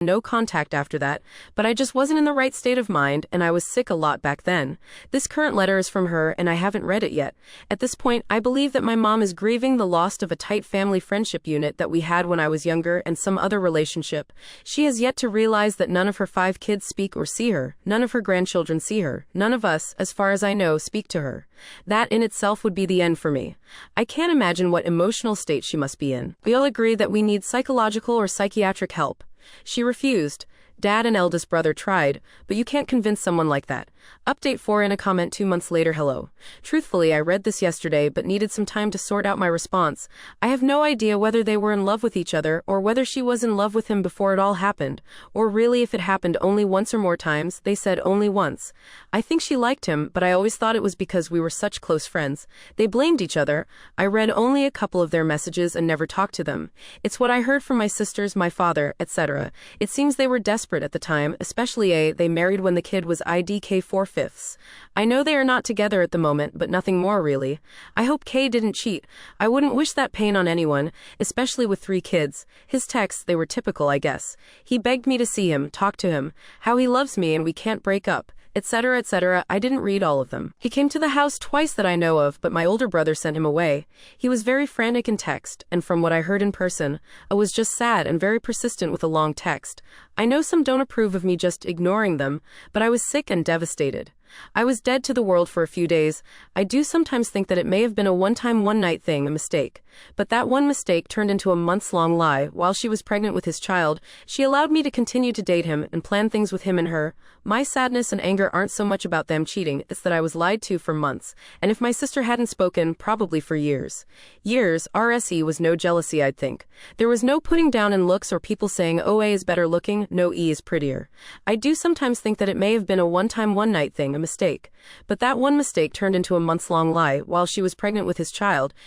no contact after that, but I just wasn't in the right state of mind and I was sick a lot back then. This current letter is from her and I haven't read it yet. At this point, I believe that my mom is grieving the loss of a tight family friendship unit that we had when I was younger and some other relationship. She has yet to realize that none of her 5 kids speak or see her, none of her grandchildren see her, none of us, as far as I know, speak to her. That in itself would be the end for me. I can't imagine what emotional state she must be in. We all agree that we need psychological or psychiatric help. She refused. Dad and eldest brother tried, but you can't convince someone like that. Update 4 in a comment 2 months later. Hello. Truthfully, I read this yesterday but needed some time to sort out my response. I have no idea whether they were in love with each other or whether she was in love with him before it all happened, or really if it happened only once or more times. They said only once. I think she liked him, but I always thought it was because we were such close friends. They blamed each other. I read only a couple of their messages and never talked to them. It's what I heard from my sisters, my father, etc. It seems they were desperate at the time, especially they married when the kid was IDK 4/5. I know they are not together at the moment, but nothing more really. I hope K didn't cheat. I wouldn't wish that pain on anyone, especially with 3 kids. His texts, they were typical, I guess. He begged me to see him, talk to him, how he loves me and we can't break up, etc., etc. I didn't read all of them. He came to the house twice that I know of, but my older brother sent him away. He was very frantic in text, and from what I heard in person, I was just sad and very persistent with a long text. I know some don't approve of me just ignoring them, but I was sick and devastated. I was dead to the world for a few days. I do sometimes think that it may have been a one-time, one-night thing, a mistake. But that one mistake turned into a months-long lie. While she was pregnant with his child, she allowed me to continue to date him and plan things with him and her. My sadness and anger aren't so much about them cheating, it's that I was lied to for months, and if my sister hadn't spoken, probably for years. Years, RSE was no jealousy, I'd think. There was no putting down in looks or people saying, oh, A is better looking, no, E is prettier. I do sometimes think that it may have been a one-time, one-night thing, a mistake. But that one mistake turned into a months-long lie. While she was pregnant with his child,